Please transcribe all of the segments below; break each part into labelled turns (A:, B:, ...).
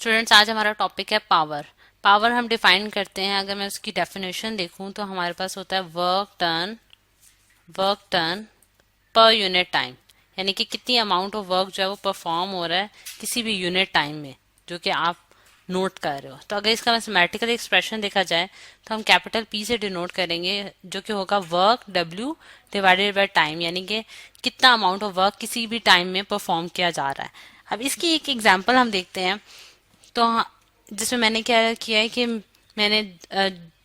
A: Students, आज हमारा topic है पावर। पावर हम डिफाइन करते हैं, अगर मैं उसकी डेफिनेशन देखूं तो हमारे पास होता है work done per unit time, यानी कि कितनी अमाउंट ऑफ वर्क जो है वो परफॉर्म हो रहा है किसी भी यूनिट टाइम में जो कि आप नोट कर रहे हो। तो अगर इसका मैथमेटिकल एक्सप्रेशन देखा जाए तो हम कैपिटल पी से डिनोट करेंगे, जो कि होगा work W divided by time, यानी कि कितना अमाउंट ऑफ वर्क किसी भी टाइम में परफॉर्म किया जा रहा है। अब इसकी एक एग्जांपल हम देखते हैं। तो जिसमें मैंने क्या किया है कि मैंने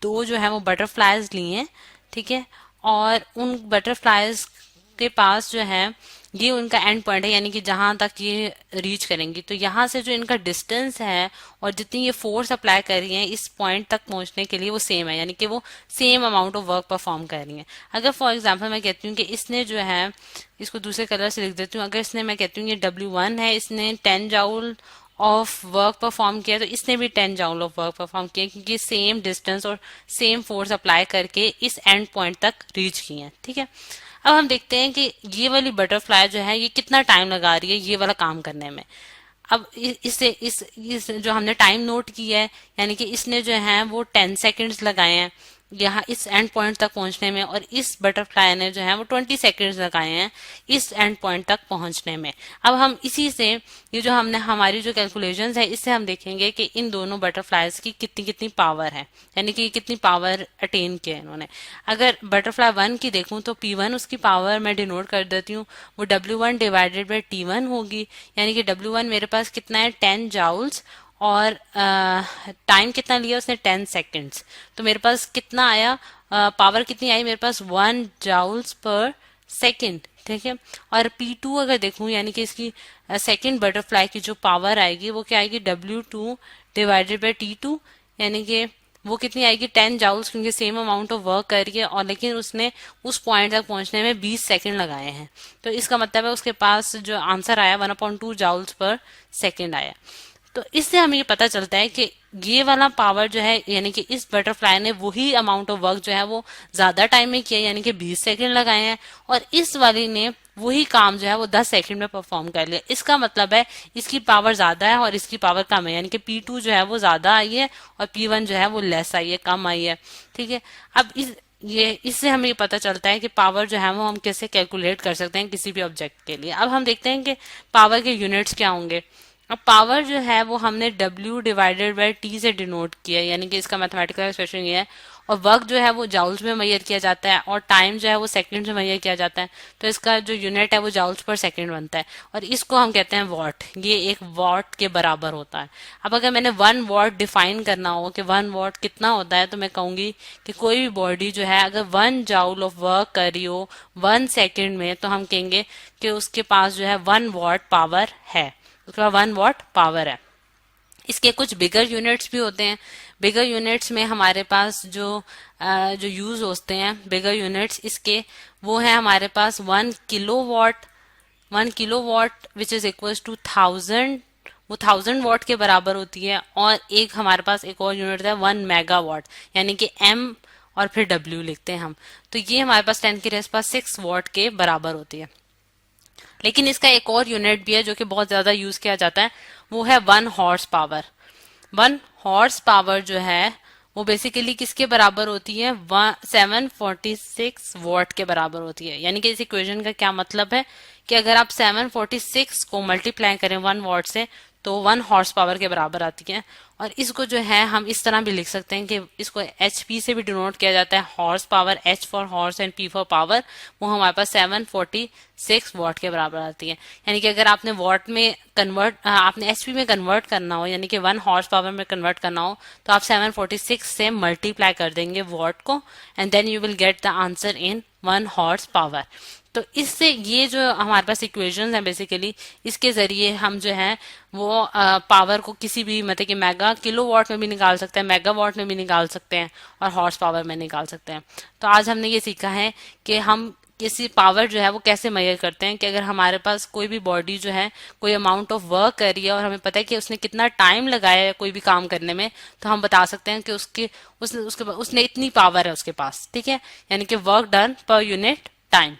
A: दो जो है वो बटरफ्लाइज लिए हैं, ठीक है, और उन बटरफ्लाइज के पास जो है ये उनका एंड पॉइंट है, यानी कि जहां तक ये रीच करेंगी। तो यहाँ से जो इनका डिस्टेंस है और जितनी ये फोर्स अप्लाई कर रही है इस पॉइंट तक पहुंचने के लिए वो सेम है, यानी कि वो same amount of work perform कर रही है। अगर फॉर एग्जांपल मैं कहती हूँ कि इसने जो है, इसको दूसरे कलर से लिख देती हूँ, अगर इसने, मैं कहती हूँ ये W1 है, इसने 10 जाउल ऑफ वर्क परफॉर्म किया, तो इसने भी 10 जाउल ऑफ वर्क परफॉर्म किया, क्योंकि सेम डिस्टेंस और सेम फोर्स अप्लाई करके इस एंड पॉइंट तक रीच की है। ठीक है, अब हम देखते हैं कि ये वाली बटरफ्लाई जो है ये कितना टाइम लगा रही है ये वाला काम करने में। अब इससे इस जो हमने टाइम नोट की है, यानी कि इसने जो है वो 10 सेकेंड्स लगाए हैं यहाँ इस एंड पॉइंट तक पहुंचने में, और इस बटरफ्लाई ने जो है वो 20 सेकेंड्स लगाए हैं इस एंड पॉइंट तक पहुंचने में। अब हम इसी से ये जो हमने हमारी जो कैलकुलेशंस है इससे हम देखेंगे कि इन दोनों बटरफ्लाईज की कितनी कितनी पावर है, यानी कि कितनी पावर अटेन किया है इन्होंने। अगर बटरफ्लाई 1 की देखूं तो P1 उसकी पावर मैं डिनोट कर देती हूँ, वो W1 डिवाइडेड बाई T1 होगी, यानी कि W1 मेरे पास कितना है 10 जाउल्स, और टाइम कितना लिया उसने 10 सेकेंड्स। तो मेरे पास कितना आया, पावर कितनी आई मेरे पास 1 जाउल्स पर सेकेंड। ठीक है, और P2 अगर देखूं, यानी कि इसकी सेकेंड बटरफ्लाई की जो पावर आएगी वो क्या आएगी W2 डिवाइडेड बाई T2, यानी कि वो कितनी आएगी 10 जाउल्स, क्योंकि सेम अमाउंट ऑफ वर्क कर रही है और लेकिन उसने उस पॉइंट तक पहुंचने में 20 सेकंड लगाए हैं। तो इसका मतलब है उसके पास जो आंसर आया 1/2 जाउल्स पर सेकेंड आया। तो इससे हमें ये पता चलता है कि ये वाला पावर जो है, यानी कि इस बटरफ्लाई ने वही अमाउंट ऑफ वर्क जो है वो ज्यादा टाइम में किया, यानी कि 20 सेकंड लगाए हैं, और इस वाली ने वही काम जो है वो 10 सेकंड में परफॉर्म कर लिया। इसका मतलब है इसकी पावर ज्यादा है और इसकी पावर कम है, यानी कि P2 जो है वो ज्यादा आई है और P1 जो है वो लेस आई है, कम आई है। ठीक है, अब इससे हमें ये पता चलता है कि पावर जो है वो हम कैसे कैलकुलेट कर सकते हैं किसी भी ऑब्जेक्ट के लिए। अब हम देखते हैं कि पावर के यूनिट्स क्या होंगे। अब पावर जो है वो हमने W डिवाइडेड बाई T से डिनोट किया है, यानी कि इसका मैथमेटिकल एक्सप्रेशन ये है, और वर्क जो है वो जाउल्स में मेजर किया जाता है और टाइम जो है वो सेकंड में मेजर किया जाता है। तो इसका जो यूनिट है वो जाउल्स पर सेकंड बनता है, और इसको हम कहते हैं वॉट। ये एक वॉट के बराबर होता है। अब अगर मैंने 1 वॉट डिफाइन करना हो कि 1 वॉट कितना होता है, तो मैं कहूंगी कि कोई भी बॉडी जो है अगर 1 जाउल ऑफ वर्क कर रही हो 1 सेकेंड में, तो हम कहेंगे कि उसके पास जो है 1 वॉट पावर है, उसका 1 वॉट पावर है। इसके कुछ बिगर यूनिट्स भी होते हैं। बिगर यूनिट्स में हमारे पास जो यूज होते हैं बिगर यूनिट्स इसके, वो है हमारे पास 1 kilowatt. 1 kilowatt which is equal to 1000, वो 1000 वॉट के बराबर होती है। और एक हमारे पास एक और यूनिट है 1 मेगावाट, यानी कि M और फिर W लिखते हैं हम। तो ये हमारे पास 10 की रेस पास 6 वॉट के बराबर होती है। लेकिन इसका एक और यूनिट भी है जो कि बहुत ज्यादा यूज किया जाता है, वो है 1 हॉर्स पावर। 1 हॉर्स पावर जो है वो बेसिकली किसके बराबर होती है, 746 वॉट के बराबर होती है। यानी कि इस इक्वेशन का क्या मतलब है कि अगर आप 746 को मल्टीप्लाई करें 1 वॉट से तो 1 हॉर्स पावर के बराबर आती है। और इसको जो है हम इस तरह भी लिख सकते हैं कि इसको HP से भी डिनोट किया जाता है, horse power, H for horse and P for power. वो हमारे पास 746 वॉट के बराबर आती है। यानी कि अगर आपने वॉट में आपने HP में कन्वर्ट करना हो, यानी कि 1 हॉर्स पावर में कन्वर्ट करना हो, तो आप 746 से मल्टीप्लाई कर देंगे वॉट को, and then you will get the answer in 1 horse power. तो इससे ये जो हमारे पास इक्वेशंस हैं बेसिकली, इसके जरिए हम जो है वो पावर को किसी भी मतलब कि मेगा किलोवाट में भी निकाल सकते हैं, मेगावाट में भी निकाल सकते हैं और हॉर्स पावर में निकाल सकते हैं। तो आज हमने ये सीखा है कि हम किसी पावर जो है वो कैसे मेजर करते हैं, कि अगर हमारे पास कोई भी बॉडी जो है कोई अमाउंट ऑफ वर्क कर रही है और हमें पता है कि उसने कितना टाइम लगाया है कोई भी काम करने में, तो हम बता सकते हैं कि उसने इतनी पावर है उसके पास। ठीक है, यानी कि work done per unit time.